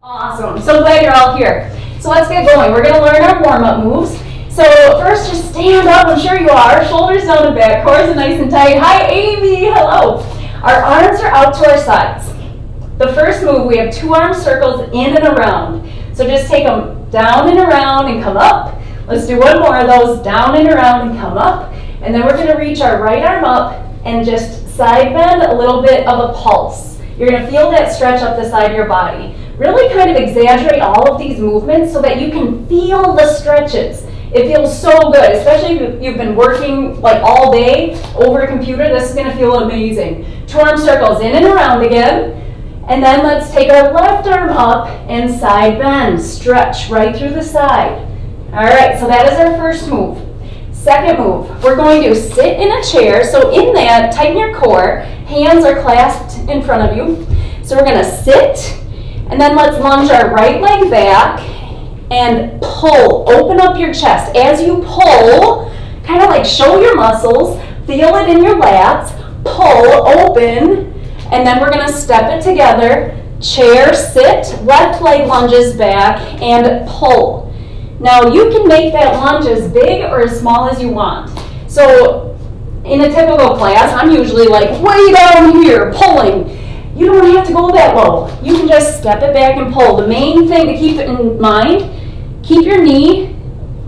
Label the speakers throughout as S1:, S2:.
S1: Awesome. So glad you're all here. So let's get going. We're going to learn our warm-up moves. So first, just stand up. I'm sure you are. Shoulders down and back. Core is nice and tight. Hi, Amy. Hello. Our arms are out to our sides. The first move, we have 2 arm circles in and around. So just take them down and around and come up. Let's do one more of those. Down and around and come up. And then we're going to reach our right arm up and just side bend a little bit of a pulse. You're going to feel that stretch up the side of your body. Really kind of exaggerate all of these movements so that you can feel the stretches. It feels so good, especially if you've been working like all day over a computer. This is going to feel amazing. 2 arm circles in and around again. And then let's take our left arm up and side bend. Stretch right through the side. All right, so that is our first move. Second move, we're going to sit in a chair. So in that, tighten your core. Hands are clasped in front of you. So we're going to sit, and then let's lunge our right leg back and pull. Open up your chest. As you pull, kind of like show your muscles. Feel it in your lats. Pull, open. And then we're going to step it together, chair, sit, left leg lunges back, and pull. Now you can make that lunge as big or as small as you want. So in a typical class, I'm usually like way down here, pulling. You don't have to go that low. You can just step it back and pull. The main thing to keep in mind, keep your knee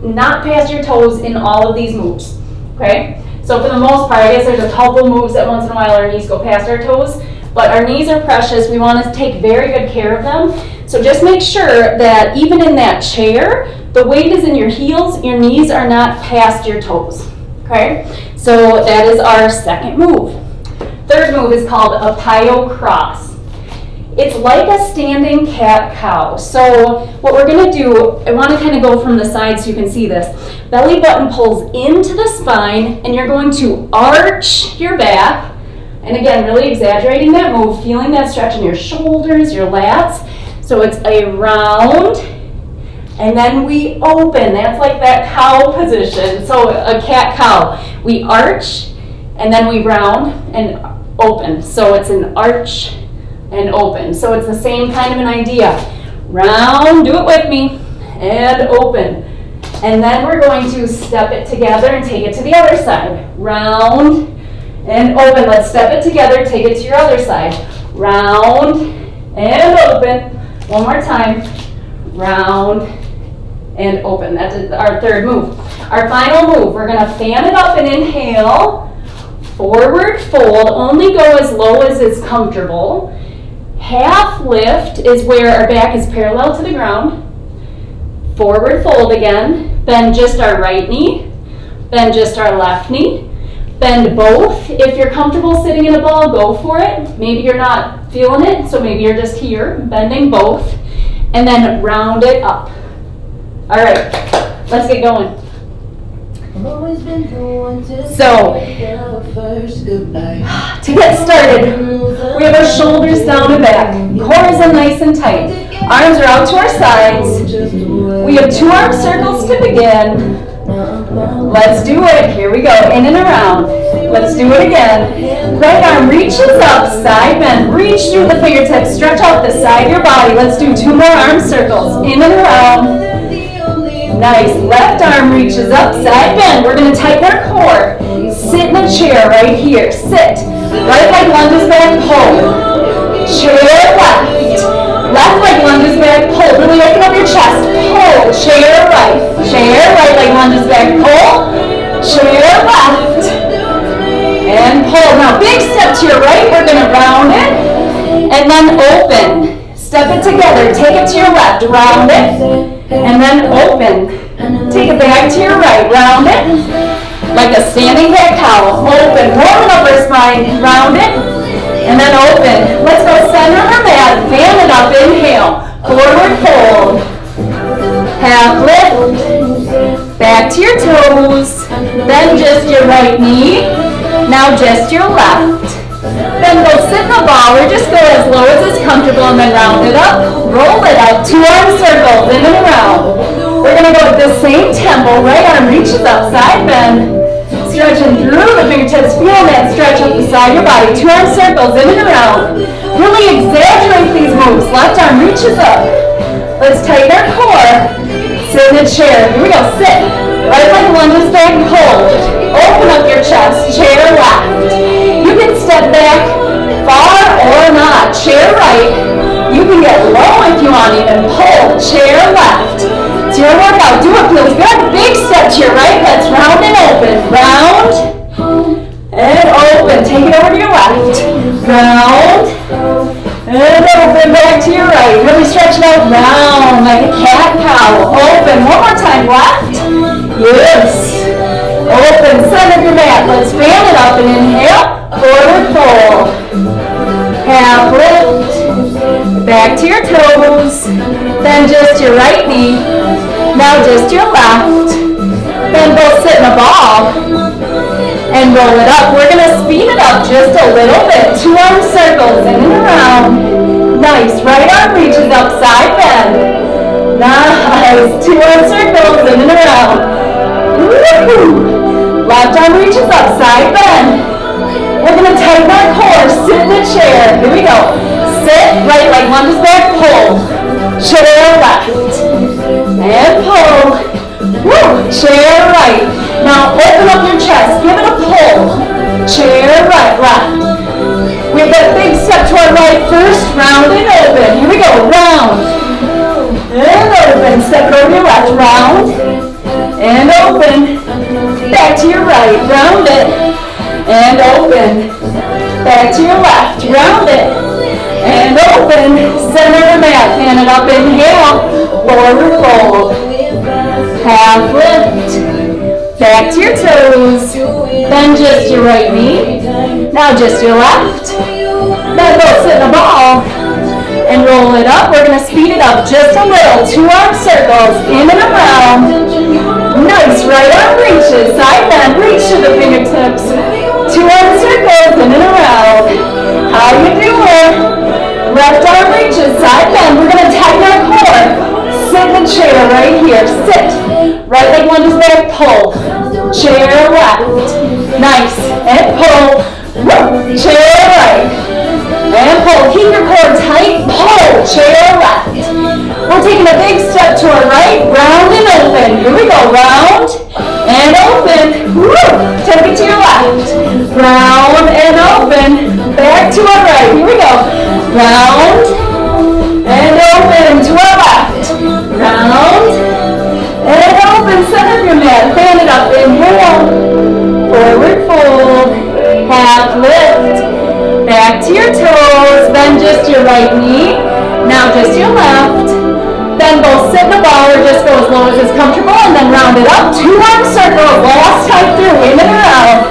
S1: not past your toes in all of these moves, okay? So for the most part, I guess there's a couple moves that once in a while our knees go past our toes. But our knees are precious. We want to take very good care of them. So just make sure that even in that chair, the weight is in your heels. Your knees are not past your toes. Okay? So that is our second move. Third move is called a PiYo cross. It's like a standing cat-cow. So what we're going to do, I want to kind of go from the side so you can see this. Belly button pulls into the spine, and you're going to arch your back. And again, really exaggerating that move, feeling that stretch in your shoulders, your lats. So it's a round, and then we open. That's like that cow position. So a cat-cow. We arch, and then we round and open. So it's an arch and open. So it's the same kind of an idea. Round, do it with me, and open. And then we're going to step it together and take it to the other side. Round and open. Let's step it together, take it to your other side. Round and open. One more time. Round and open. That's our third move. Our final move, we're going to fan it up and inhale. Forward fold. Only go as low as is comfortable. Half lift is where our back is parallel to the ground. Forward fold again. Bend just our right knee. Bend just our left knee. Bend both. If you're comfortable sitting in a ball, go for it. Maybe you're not feeling it, so maybe you're just here, bending both. And then round it up. All right, let's get going. So, to get started, we have our shoulders down and back. Core is in nice and tight. Arms are out to our sides. We have 2 arm circles to begin. Let's do it. Here we go. In and around. Let's do it again. Right arm reaches up, side bend. Reach through the fingertips. Stretch out the side of your body. Let's do 2 more arm circles. In and around. Nice. Left arm reaches up, side bend. We're going to tighten our core. Sit in a chair right here. Sit. Right leg lunges back, pull. Chair left. Left leg lunges back, pull. Really open up your chest. Pull. Chair right. Chair right leg lunges back, pull. Chair left. And pull. Now big step to your right. We're going to round it. And then open. Step it together. Take it to your left. Round it. And then open. Take it back to your right. Round it. Like a standing cat-cow. Open. Warming up our spine. Round it. And then open. Let's go center of our mat. Fan it up. Inhale. Forward fold. Half lift. Back to your toes. Then just your right knee. Now just your left. Then go sit in a ball or just go as low as is comfortable and then round it up. Roll it up. 2 arm circles in and around. We're going to go at the same tempo. Right arm reaches up. Side bend. Stretching through the fingertips. Feel that stretch up the side of your body. 2 arm circles in and around. Really exaggerate these moves. Left arm reaches up. Let's tighten our core. Sit in a chair. Here we go. Sit. Right leg lunges back, hold. Open up your chest. Chair left. You can step back far or not. Chair right. You can get low if you want, even pull. Chair left. It's your workout. Do it. Feels good. Big step to your right. Let's round and open. Round and open. Take it over to your left. Round and open back to your right. Really stretch it out. Round like a cat-cow. Open. One more time. Left. Yes. Open. Center your mat. Let's fan it up and inhale. Forward fold. Half lift. Back to your toes. Then just your right knee. Now just your left. Then both sit in a ball. And roll it up. We're going to speed it up just a little bit. 2 arm circles in and around. Nice. Right arm reaches up, side bend. Nice. 2 arm circles in and around. Woo-hoo. Left arm reaches up, side bend. We're going to tighten our core. Sit in the chair. Here we go. Sit. Right leg lunges back. Pull. Chair left. And pull. Woo. Chair right. Now open up your chest. Give it a pull. Chair right, left. We've got a big step to our right first. Round and open. Here we go. Round and open. Step over your left. Round and open. Back to your right. Round it and open. Back to your left. Round it and open. Center the mat. Fan it up. Inhale. Forward fold. Half lift. Back to your toes. Then just your right knee. Now just your left. Then go sit in a ball and roll it up. We're going to speed it up just a little. 2 arm circles in and around. Nice. Right arm reaches. Side bend. Reach to the fingertips. 2 arm circles in and around. How you doing? Left arm reaches. Side bend. We're going to tighten our core. Sit in the chair right here. Sit. Right leg lunges back. Pull. Chair left. Nice. And pull. Woo. Chair right. And pull. Keep your core tight. Pull. Chair left. We're taking a big step to our right. Round and open. Here we go. Round and open. Woo. Take it to your left. Round and open. Back to our right. Here we go. Round and open to our left. Round and open, center your mat, fan it up, inhale, forward fold, half lift, back to your toes, then just your right knee, now just your left, then both sit in the ball or just go as low as is comfortable, and then round it up, 2 arm circles, last time through, in and around,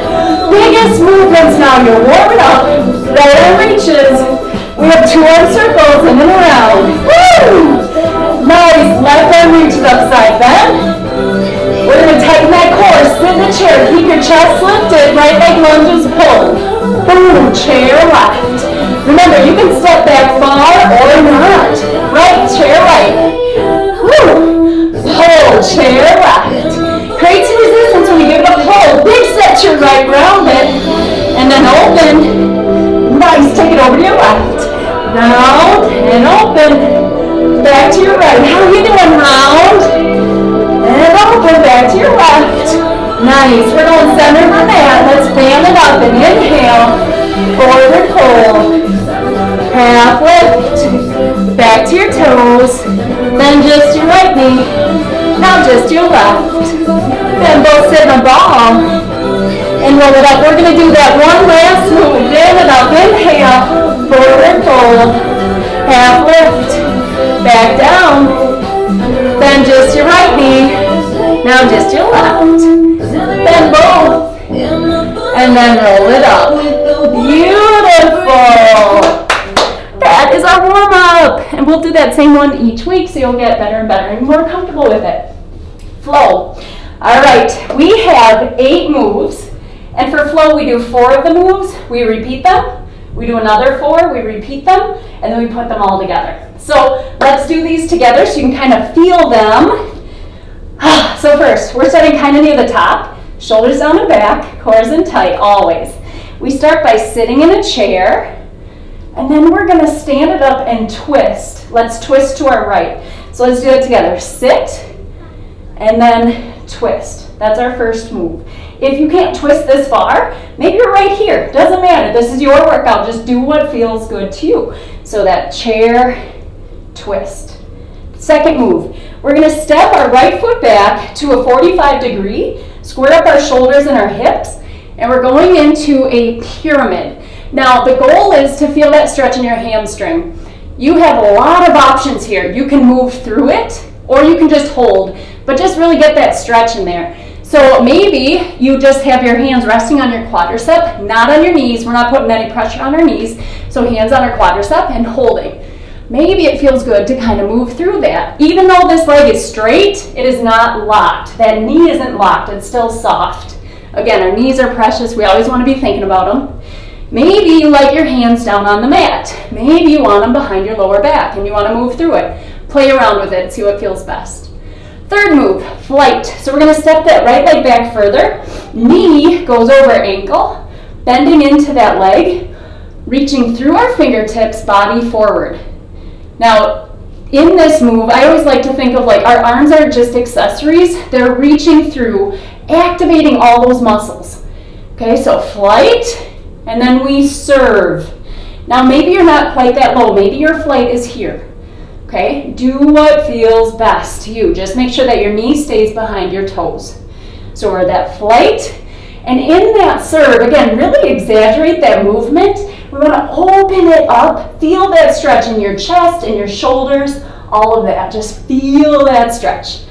S1: biggest movements now, you're warming up, right arm reaches, we have 2 arm circles, in and around, woo! Nice, left arm reaches up, side bend. We're going to tighten that core, sit in the chair, keep your chest lifted, right leg lunges, pull. Boom, chair left. Remember, you can step back far or not. Right, chair right. Woo, pull, chair left. Create some resistance when you give it a pull. Big step to your right, round it, and then open. Nice, take it over to your left. Round and open. Back to your right. How are you doing? Round and open. Back to your left. Nice. We're going center of the mat. Let's fan it up and inhale. Forward fold. Half lift. Back to your toes. Then just your right knee. Now just your left. Then both sit in a ball and roll it up. We're going to do that one last move. Fan it up. Inhale. Forward fold. Half lift. Back down, then just your right knee, now just your left, then both, and then roll it up. Beautiful! That is our warm-up, and we'll do that same one each week so you'll get better and better and more comfortable with it. Flow. All right, we have 8 moves, and for flow we do 4 of the moves, we repeat them, we do another 4, we repeat them, and then we put them all together. So let's do these together so you can kind of feel them. So first, we're starting kind of near the top, shoulders down and back, core is in tight, always. We start by sitting in a chair, and then we're going to stand it up and twist. Let's twist to our right. So let's do it together. Sit and then twist. That's our first move. If you can't twist this far, maybe you're right here. Doesn't matter. This is your workout. Just do what feels good to you. So that chair, twist. Second move. We're going to step our right foot back to a 45 degree, square up our shoulders and our hips, and we're going into a pyramid. Now, the goal is to feel that stretch in your hamstring. You have a lot of options here. You can move through it, or you can just hold, but just really get that stretch in there. So maybe you just have your hands resting on your quadricep, not on your knees. We're not putting any pressure on our knees. So hands on our quadricep and holding. Maybe it feels good to kind of move through that. Even though this leg is straight, it is not locked. That knee isn't locked. It's still soft. Again, our knees are precious. We always want to be thinking about them. Maybe you like your hands down on the mat. Maybe you want them behind your lower back and you want to move through it. Play around with it. See what feels best. Third move, flight. So we're going to step that right leg back further. Knee goes over ankle, bending into that leg, reaching through our fingertips, body forward. Now, in this move, I always like to think of like our arms are just accessories. They're reaching through, activating all those muscles. Okay, so flight, and then we serve. Now, maybe you're not quite that low. Maybe your flight is here. Okay, do what feels best to you. Just make sure that your knee stays behind your toes. So we're at that flight, and in that serve, again, really exaggerate that movement. We want to open it up, feel that stretch in your chest, in your shoulders, all of that. Just feel that stretch.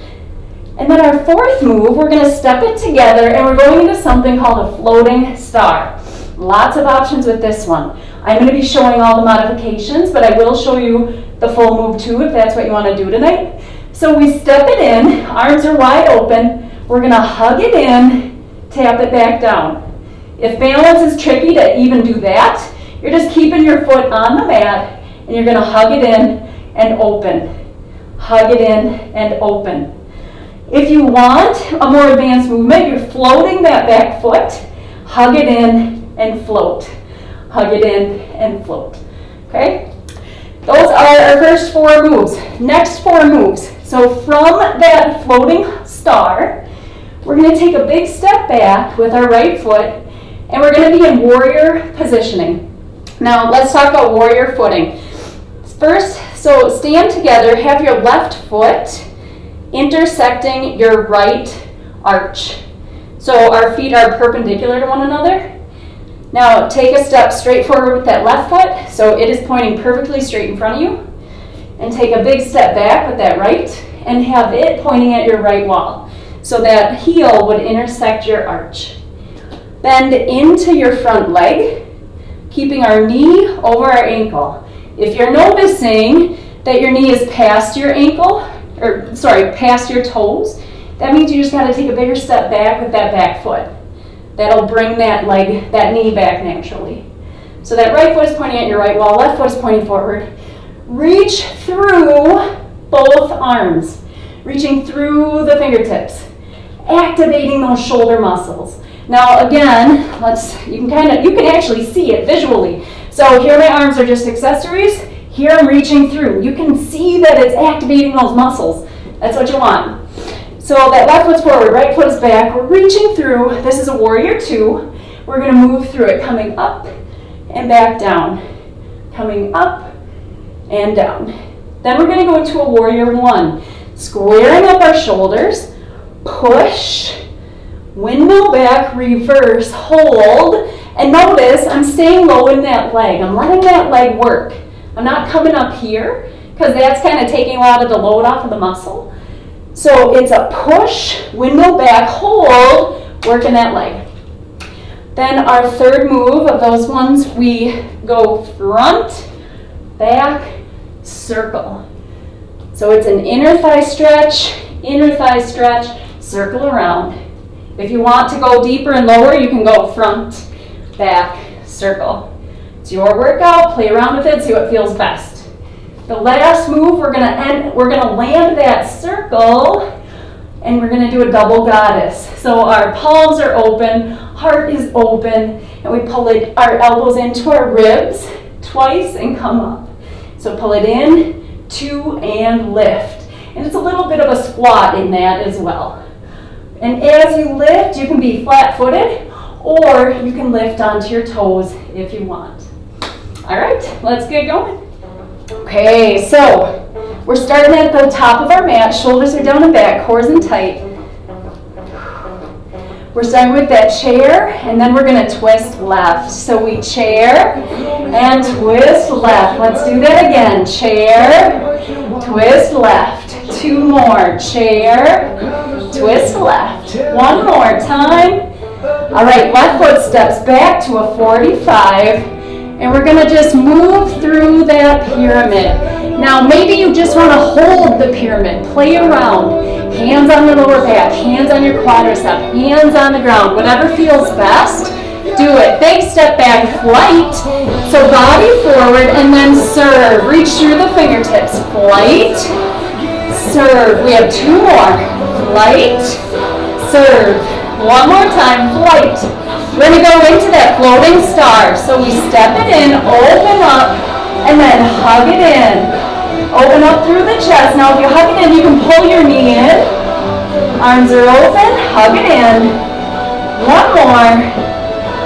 S1: And then our fourth move, we're going to step it together, and we're going into something called a floating star. Lots of options with this one. I'm going to be showing all the modifications, but I will show you the full move too if that's what you want to do tonight. So we step it in, arms are wide open. We're going to hug it in, tap it back down. If balance is tricky to even do that, you're just keeping your foot on the mat and you're going to hug it in and open. Hug it in and open. If you want a more advanced movement, you're floating that back foot, hug it in and float. Hug it in and float. Okay? Those are our first four moves. Next four moves. So from that floating star, we're going to take a big step back with our right foot, and we're going to be in warrior positioning. Now, let's talk about warrior footing. First, so stand together, have your left foot intersecting your right arch. So our feet are perpendicular to one another. Now, take a step straight forward with that left foot, so it is pointing perfectly straight in front of you. And take a big step back with that right, and have it pointing at your right wall. So that heel would intersect your arch. Bend into your front leg, keeping our knee over our ankle. If you're noticing that your knee is past your past your toes, that means you just got to take a bigger step back with that back foot. That'll bring that knee back naturally. So that right foot is pointing at your right wall, left foot is pointing forward. Reach through both arms, reaching through the fingertips, activating those shoulder muscles. Now again, you can actually see it visually. So here my arms are just accessories. Here I'm reaching through. You can see that it's activating those muscles. That's what you want. So that left foot's forward, right foot is back. We're reaching through. This is a warrior 2. We're going to move through it, coming up and back down. Coming up and down. Then we're going to go into a warrior 1. Squaring up our shoulders, push, windmill back, reverse, hold, and notice I'm staying low in that leg. I'm letting that leg work. I'm not coming up here because that's kind of taking a lot of the load off of the muscle. So it's a push, windmill back, hold, working that leg. Then our third move of those ones, we go front, back, circle. So it's an inner thigh stretch, circle around. If you want to go deeper and lower, you can go front, back, circle. It's your workout, play around with it, see what feels best. The last move, we're gonna land that circle, and we're gonna do a double goddess. So our palms are open, heart is open, and we pull our elbows into our ribs twice and come up. So pull it in, 2, and lift. And it's a little bit of a squat in that as well. And as you lift, you can be flat-footed, or you can lift onto your toes if you want. All right, let's get going. Okay, so we're starting at the top of our mat. Shoulders are down and back, cores in tight. We're starting with that chair, and then we're going to twist left. So we chair and twist left. Let's do that again. Chair, twist left. 2 more. Chair, twist left. 1 more time. All right, left foot steps back to a 45, and we're going to just move through that pyramid. Now, maybe you just want to hold the pyramid. Play around. Hands on the lower back, hands on your quadricep, hands on the ground. Whatever feels best, do it. Big step back, flight. So body forward and then serve. Reach through the fingertips. Flight, serve. We have 2 more. Flight, serve. 1 more time, flight. We're going to go into that floating star. So we step it in, open up, and then hug it in. Open up through the chest. Now if you hug it in, you can pull your knee in. Arms are open, hug it in. 1 more,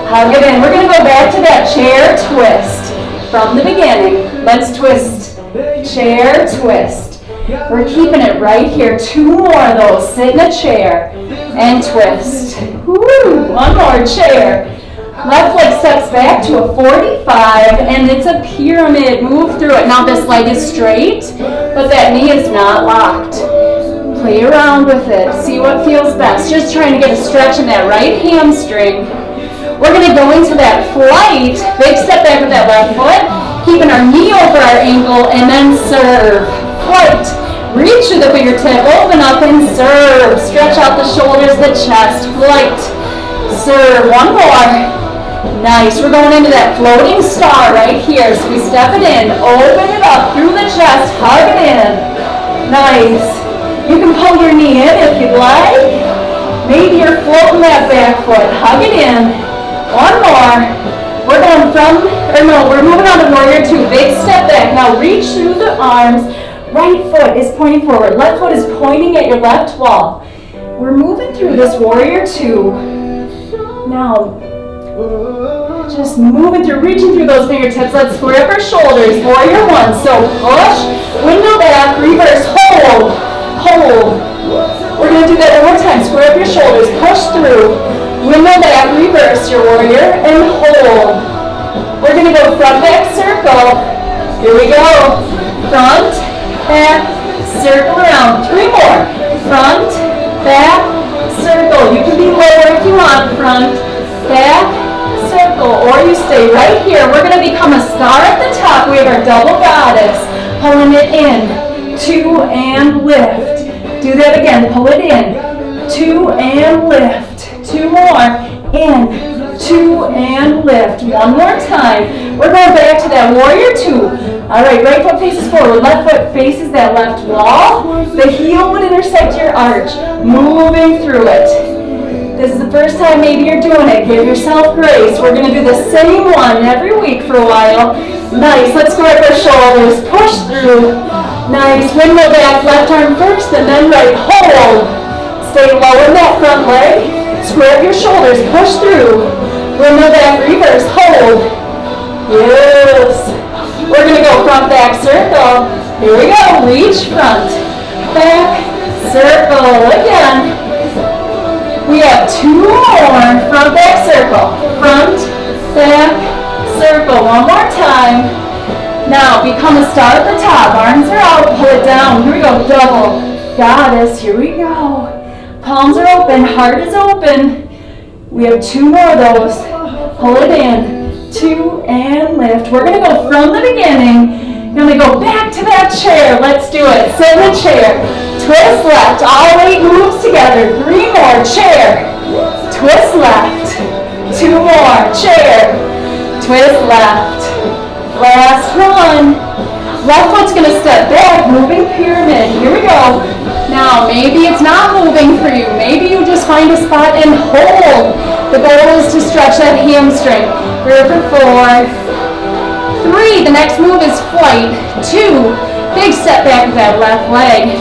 S1: hug it in. We're going to go back to that chair twist from the beginning. Let's twist. Chair twist. We're keeping it right here. 2 more of those. Sit in a chair and twist. Woo! 1 more, chair. Left leg steps back to a 45, and it's a pyramid. Move through it. Now this leg is straight, but that knee is not locked. Play around with it. See what feels best. Just trying to get a stretch in that right hamstring. We're going to go into that flight. Big step back with that left foot, keeping our knee over our ankle, and then serve. Flight. Reach through the fingertip, open up and serve. Stretch out the shoulders, the chest. Flight. Serve. 1 more. Nice. We're going into that floating star right here. So we step it in, open it up through the chest, hug it in. Nice. You can pull your knee in if you'd like. Maybe you're floating that back foot. Hug it in. 1 more. We're going we're moving on to warrior 2. Big step back. Now reach through the arms. Right foot is pointing forward. Left foot is pointing at your left wall. We're moving through this warrior 2. Now, just moving through, reaching through those fingertips. Let's square up our shoulders. Warrior 1. So push, window back, reverse, hold, hold. We're going to do that 1 more time. Square up your shoulders, push through, window back, reverse your warrior, and hold. We're going to go front, back, circle. Here we go. Front, back, circle around. 3 more. Front, back, circle. You can be lower if you want. Front, back, circle, or you stay right here. We're going to become a star at the top. We have our double goddess. Pulling it in. 2 and lift. Do that again. Pull it in. 2 and lift. 2 more. In. 2 and lift. 1 more time. We're going back to that warrior 2. All right, right foot faces forward. Left foot faces that left wall. The heel would intersect your arch. Moving through it. This is the first time maybe you're doing it. Give yourself grace. We're going to do the same one every week for a while. Nice. Let's go up our shoulders. Push through. Nice. Window back. Left arm first and then right. Hold. Stay low in that front leg. Square up your shoulders. Push through. Window back. Reverse. Hold. Yes. We're going to go front back circle. Here we go. Reach front. Back. Circle. Again. We have 2 more. Front, back, circle. Front, back, circle. 1 more time. Now, become a star at the top. Arms are out. Pull it down. Here we go. Double goddess. Here we go. Palms are open. Heart is open. We have 2 more of those. Pull it in. 2 and lift. We're going to go from the beginning. Going to go back to that chair. Let's do it. Sit in the chair. Twist left. All 8 moves together. 3 more. Chair. Twist left. 2 more. Chair. Twist left. Last one. Left foot's going to step back. Moving pyramid. Here we go. Now, maybe it's not moving for you. Maybe you just find a spot and hold. The goal is to stretch that hamstring. Here for 4. 3. The next move is flight. 2. Big step back with that left leg.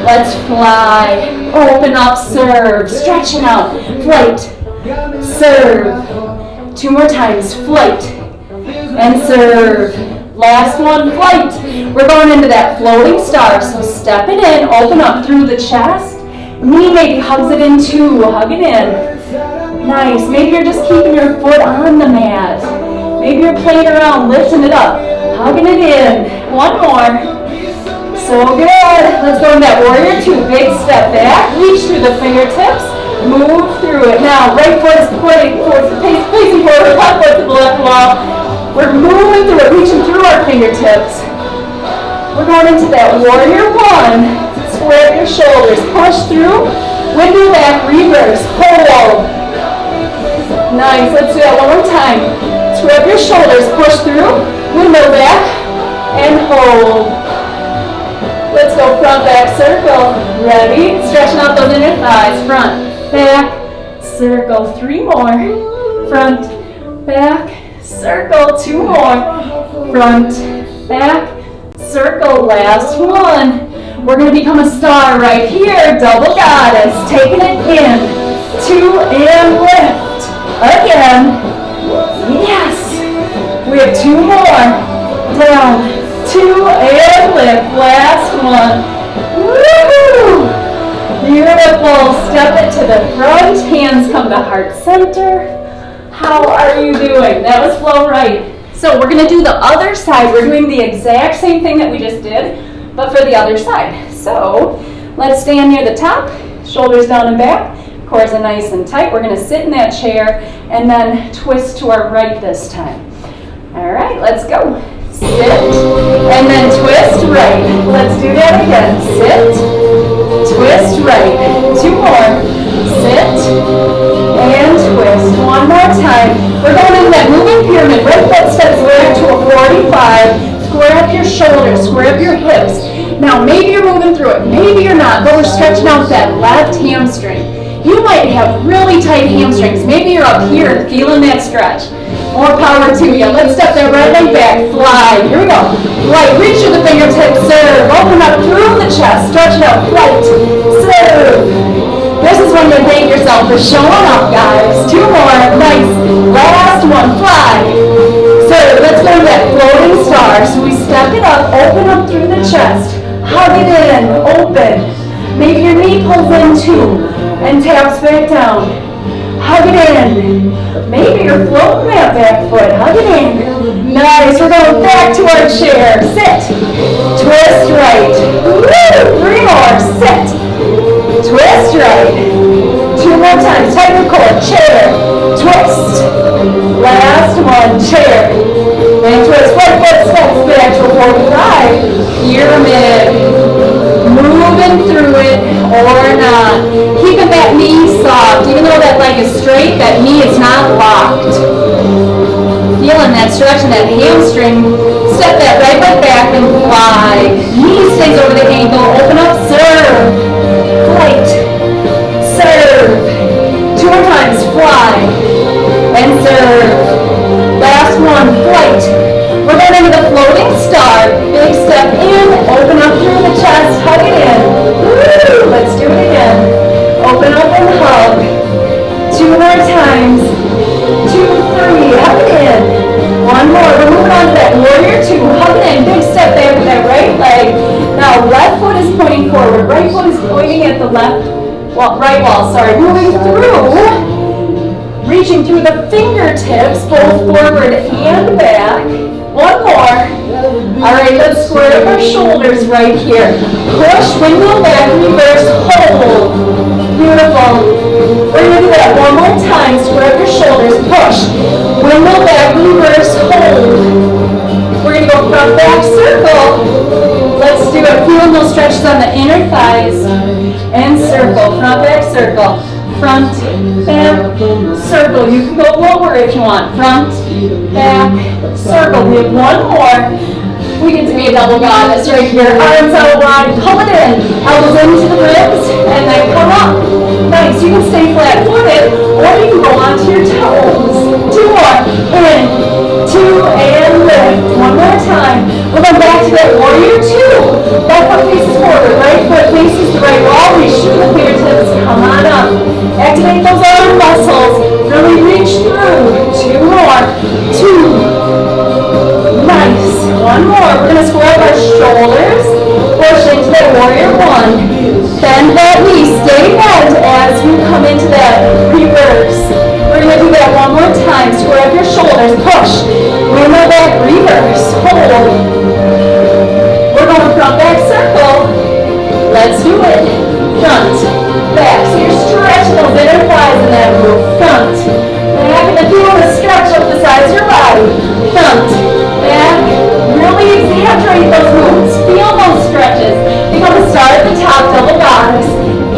S1: Let's fly. Open up, serve. Stretching out. Flight. Serve. 2 more times. Flight. And serve. Last one. Flight. We're going into that floating star. So step it in. Open up through the chest. Knee maybe hugs it in too. Hug it in. Nice. Maybe you're just keeping your foot on the mat. Maybe you're playing around, lifting it up. Hugging it in. One more. So good. Let's go in that warrior 2. Big step back. Reach through the fingertips. Move through it. Now, right foot is facing forward. Left foot to the left wall. We're moving through it. Reaching through our fingertips. We're going into that warrior 1. Square up your shoulders. Push through. Window back. Reverse. Hold. Nice. Let's do that one more time. Square up your shoulders. Push through. Window back. And hold. Let's go front, back, circle. Ready? Stretching out those inner thighs. Front, back, circle. 3 more. Front, back, circle. 2 more. Front, back, circle. Last one. We're going to become a star right here. Double goddess. Taking it in. 2 and lift. Again. Yes. We have 2 more. Down. 2 and lift. Last one. Woo! Beautiful. Step it to the front. Hands come to heart center. How are you doing? That was flow right. So we're going to do the other side. We're doing the exact same thing that we just did, but for the other side. So let's stand near the top. Shoulders down and back. Cores are nice and tight. We're going to sit in that chair and then twist to our right this time. All right, let's go. Sit, and then twist right. Let's do that again. Sit, twist right. 2 more. Sit, and twist. 1 more time. We're going into that moving pyramid. Right foot steps back to a 45. Square up your shoulders, square up your hips. Now, maybe you're moving through it. Maybe you're not, but we're stretching out that left hamstring. You might have really tight hamstrings. Maybe you're up here feeling that stretch. More power to you. Let's step that right leg back. Fly. Here we go. Flight. Reach through the fingertips. Serve. Open up through the chest. Stretch it out. Flight. Serve. This is when you thank yourself for showing up, guys. 2 more. Nice. Last one. Fly. Serve. Let's go to that floating star. So we step it up. Open up through the chest. Hug it in. Open. Maybe your knee pulls in too and taps back down. Hug it in. Maybe you're floating that back foot. Hug it in. Nice. We're going back to our chair. Sit. Twist right. Woo! 3 more. Sit. Twist right. 2 more times. Tight your core. Chair. Twist. Last one. Chair. And twist. Right foot steps back to a 45. Pyramid. Moving through it or not. Keeping that knee soft. Even though that leg is straight, that knee is not locked. Feeling that stretch in that hamstring. Step that right leg back and fly. Knee stays over the ankle. Open up, serve. Flight. Serve. 2 more times. Fly. And serve. Last one. Flight. We're going into the floating star. Big step in. Open up through the chest. Hug it in. Woo! Let's do it again. Open up and hug. 2 more times. 2, 3. Hug it in. 1 more. We're moving on to that warrior 2. Hug it in. Big step back with that right leg. Now left foot is pointing forward. Right foot is pointing at the left wall, right wall. Sorry. Moving through. Reaching through the fingertips, both forward and back. 1 more. All right, let's square up our shoulders right here. Push, window back, reverse, hold. Beautiful. We're going to do that 1 more time. Square up your shoulders, push. Window back, reverse, hold. We're going to go front, back, circle. Let's do it. Feeling those stretches on the inner thighs. And circle, front, back, circle. Front, back, circle. You can go lower if you want. Front, back, circle. We have 1 more. We get to be a double goddess right here. Arms out wide. Pull it in. Elbows into the ribs. And then come up. Nice. nice. You can stay flat-footed, or you can go onto your toes. 2 more. In, 2, and lift. One more time. We're going back to that warrior 2. Left foot faces forward, right foot faces the right wall. Reach through the fingertips. Come on up. Activate those arm muscles. Really reach through. 2 more. 2. Nice. One more. We're going to square up our shoulders. Push into that warrior 1. Bend that knee. Stay bent as you come into that reverse. We're going to do that one more time. Square up your shoulders. Push. Remember that reverse. Hold. We're going front back circle. Let's do it. Front. Back. So you're stretching those inner thighs in that move. Front. Back. And then feel the stretch up the sides of your body. Front. Back. Really exaggerate those moves. Feel those stretches. You're going to start at the top, double goddess.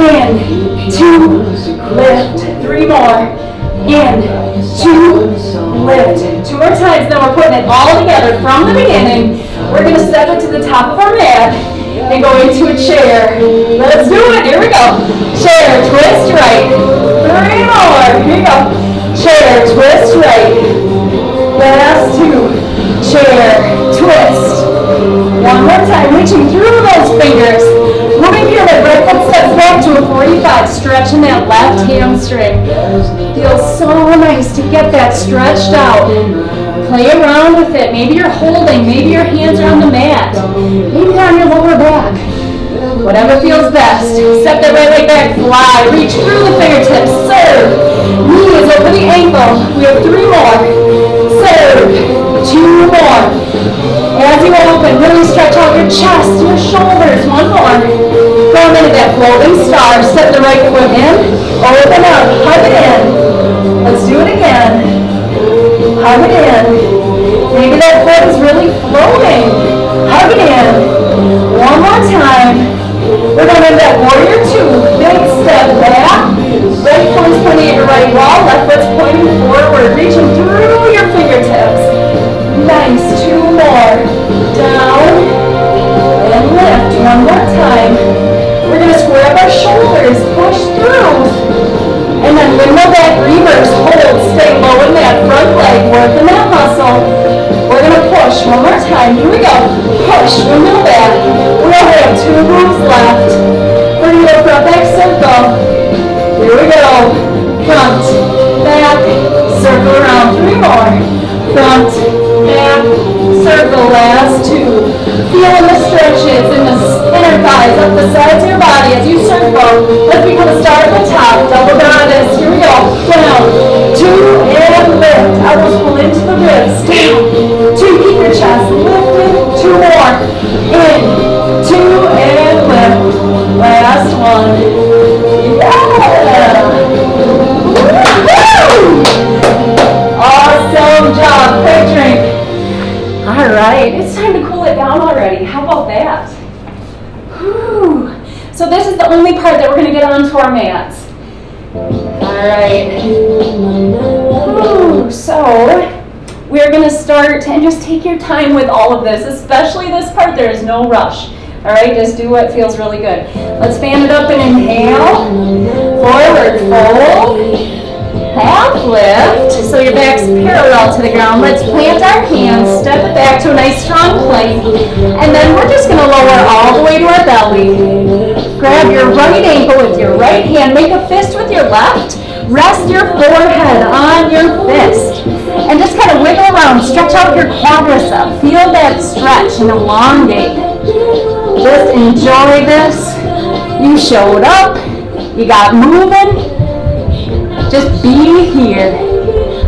S1: In, 2, lift. 3 more. In, 2, lift. 2 more times. Then we're putting it all together from the beginning. We're going to step it to the top of our mat and go into a chair. Let's do it. Here we go. Chair, twist right. 3 more. Here we go. Chair, twist right. Last 2. Chair, twist. One more time. Reaching through those fingers. Moving here, that right foot steps back to a 45. Stretching that left hamstring. Feels so nice to get that stretched out. Play around with it. Maybe you're holding. Maybe your hands are on the mat. Maybe they're on your lower back. Whatever feels best. Step that right leg back. Fly. Reach through the fingertips. Serve. Knees over the ankle. We have 3 more. Serve. 2 more. As you open, really stretch out your chest, your shoulders. 1 more. Come into that floating star. Step the right foot in. Open up. Hug it in. Let's do it again. Hug it in. Maybe that foot is really floating. Hug it in. 1 more time. We're going to do that warrior 2. Big step back. Right foot is pointing at your right wall. Left foot's pointing forward. Reaching through your fingertips. Nice. 2 more. Down. And lift. 1 more time. We're going to square up our shoulders. Push through. And then windmill back, reverse, hold, stay low in that front leg, working that muscle. We're going to push 1 more time. Here we go. Push, windmill back. We only have 2 moves left. We're going to go front back circle. Here we go. Front, back, circle around. 3 more. Front, back, circle. Last 2. Feeling the stretches in the inner thighs, up the sides of your body as you circle. Let's become a star at the top. Double goddess. Here we go. Down. 2 and lift. Elbows pull into the ribs. Down. 2. Keep your chest lifted. 2 more. In. 2 and lift. Last 1. Yeah. Woo! Awesome job. Quick drink. All right, it's time to cool it down already. How about that? Whew. So this is the only part that we're going to get onto our mats. All right. Whew. So we're going to start, and just take your time with all of this, especially this part. There is no rush. All right, just do what feels really good. Let's fan it up and inhale. Forward fold. Half lift, so your back's parallel to the ground. Let's plant our hands, step it back to a nice strong plank, and then we're just going to lower all the way to our belly. Grab your right ankle with your right hand, make a fist with your left, rest your forehead on your fist, and just kind of wiggle around, stretch out your quadricep, feel that stretch and elongate. Just enjoy this. You showed up, you got moving. Just be here.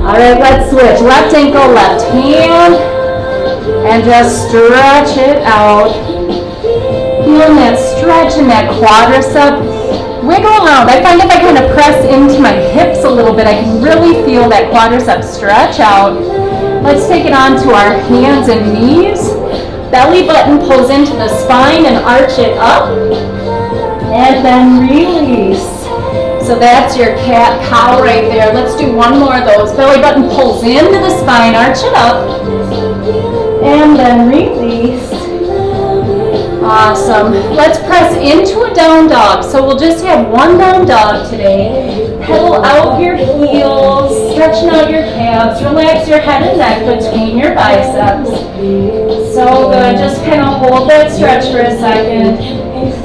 S1: All right, let's switch. Left ankle, left hand, and just stretch it out. Feeling that stretch in that quadricep. Wiggle around. I find if I kind of press into my hips a little bit, I can really feel that quadricep stretch out. Let's take it on to our hands and knees. Belly button pulls into the spine and arch it up. And then release. So that's your cat-cow right there. Let's do 1 more of those. Belly button pulls into the spine, arch it up, and then release. Awesome. Let's press into a down dog. So we'll just have one down dog today. Pull out your heels, stretching out your calves, relax your head and neck between your biceps. So good. Just kind of hold that stretch for a second.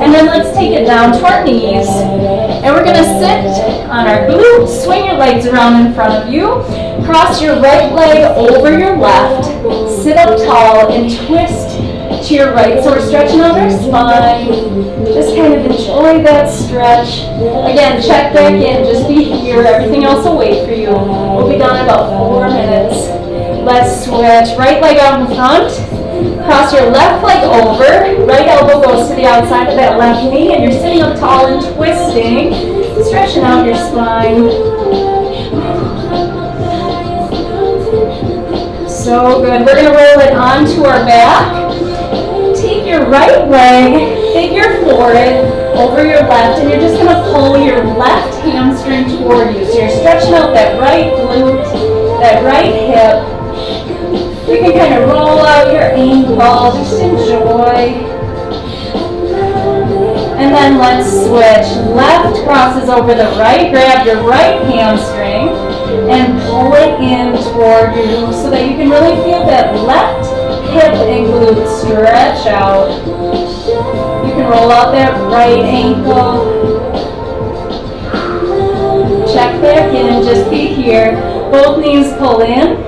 S1: And then let's take it down to our knees. And we're going to sit on our glutes, swing your legs around in front of you, cross your right leg over your left, sit up tall and twist to your right. So we're stretching out our spine. Just kind of enjoy that stretch. Again, check back in, just be here. Everything else will wait for you. We'll be done in about 4 minutes. Let's switch. Right leg out in front. Cross your left leg over. Right elbow goes to the outside of that left knee, and you're sitting up tall and twisting, stretching out your spine. So good. We're going to roll it onto our back. Take your right leg, figure forehead over your left, and you're just going to pull your left hamstring toward you. So you're stretching out that right glute, that right hip. You can kind of roll out your ankle, just enjoy. And then let's switch. Left crosses over the right, grab your right hamstring and pull it in toward you so that you can really feel that left hip and glute stretch out. You can roll out that right ankle. Check back in, just be here. Both knees pull in.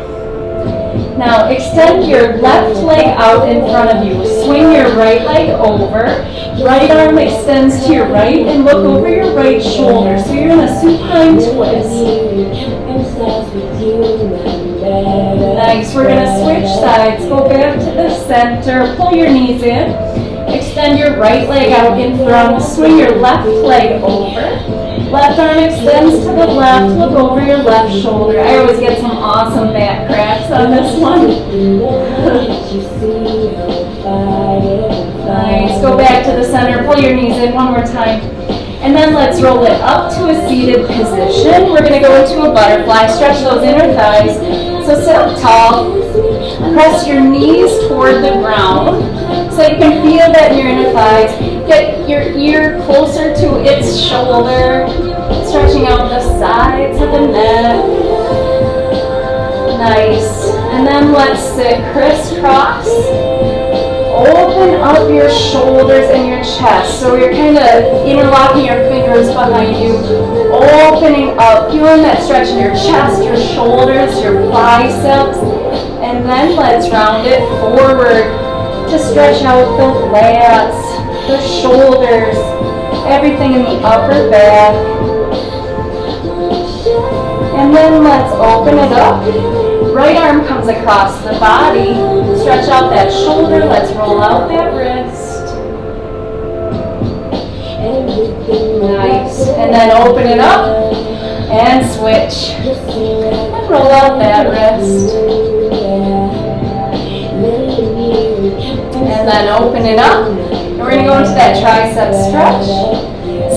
S1: Now extend your left leg out in front of you. Swing your right leg over. Right arm extends to your right and look over your right shoulder. So you're in a supine twist. Nice. We're going to switch sides. Go back to the center. Pull your knees in. Extend your right leg out in front. Swing your left leg over. Left arm extends to the left. Look over your left shoulder. I always get some awesome back cracks on this one. Nice. Go back to the center. Pull your knees in one more time. And then let's roll it up to a seated position. We're going to go into a butterfly. Stretch those inner thighs. So sit up tall. Press your knees toward the ground so you can feel that in your inner thighs. Get your ear closer to its shoulder, stretching out the sides of the neck. Nice. And then let's sit crisscross. Open up your shoulders and your chest. So you're kind of interlocking your fingers behind you. Opening up, feeling that stretch in your chest, your shoulders, your biceps. And then let's round it forward to stretch out the lats, the shoulders, everything in the upper back. And then let's open it up. Right arm comes across the body. Stretch out that shoulder. Let's roll out that wrist. Nice. And then open it up and switch. And roll out that wrist. And then open it up. And we're going to go into that tricep stretch.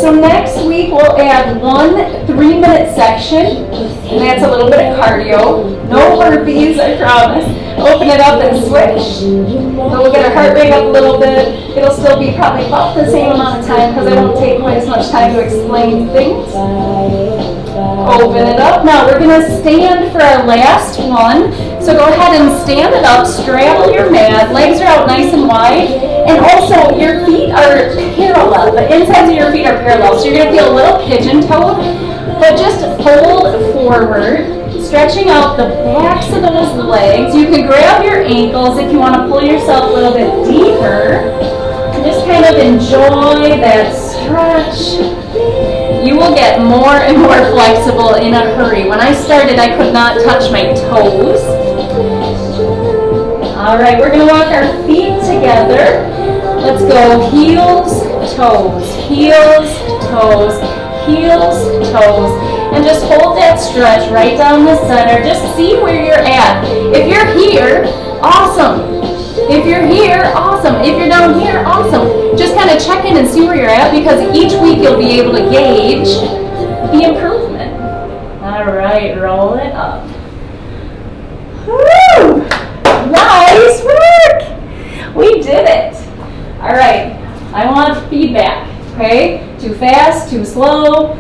S1: So next week we'll add one 3-minute section, and that's a little bit of cardio. No burpees, I promise. Open it up and switch. So we'll get our heart rate up a little bit. It'll still be probably about the same amount of time because I won't take quite as much time to explain things. Open it up. Now we're going to stand for our last one. So go ahead and stand it up, straddle your mat, legs are out nice and wide, and also your feet are parallel. The insides of your feet are parallel, so you're going to feel a little pigeon-toed, but just fold forward, stretching out the backs of those legs. You can grab your ankles if you want to pull yourself a little bit deeper. Just kind of enjoy that stretch. You will get more and more flexible in a hurry. When I started, I could not touch my toes. All right, we're going to walk our feet together. Let's go heels, toes, heels, toes, heels, toes. And just hold that stretch right down the center. Just see where you're at. If you're here, awesome. If you're here, awesome. If you're down here, awesome. Just kind of check in and see where you're at because each week you'll be able to gauge the improvement. All right, roll it up. Woo! Nice work! We did it. All right, I want feedback, okay? Too fast, too slow,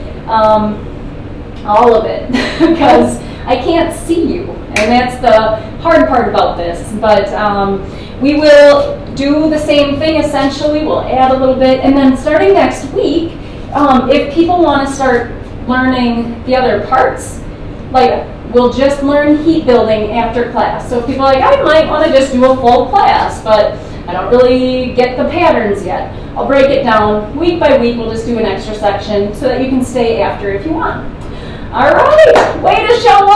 S1: all of it, because I can't see you, and that's the hard part about this. But we will do the same thing essentially. We'll add a little bit, and then starting next week, if people want to start learning the other parts, like we'll just learn heat building after class. So if people are like, I might want to just do a full class, but I don't really get the patterns yet, I'll break it down week by week. We'll just do an extra section so that you can stay after if you want. All right, way to show